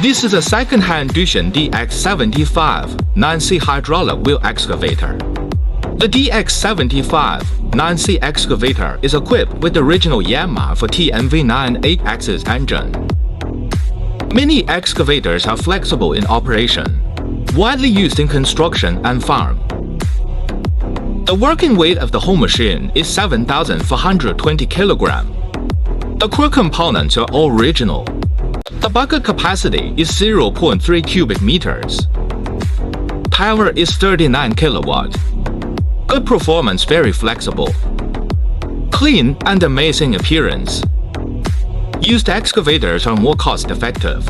This is a second-hand Doosan DX75 9C hydraulic wheel excavator. The DX75 9C excavator is equipped with the original Yamaha for TMV9 8-axis engine. Many excavators are flexible in operation, widely used in construction and farm. The working weight of the whole machine is 7,420 kg. The core components are all original. The bucket capacity is 0.3 cubic meters. Power is 39 kilowatt. Good performance, very flexible. Clean and amazing appearance. Used excavators are more cost-effective.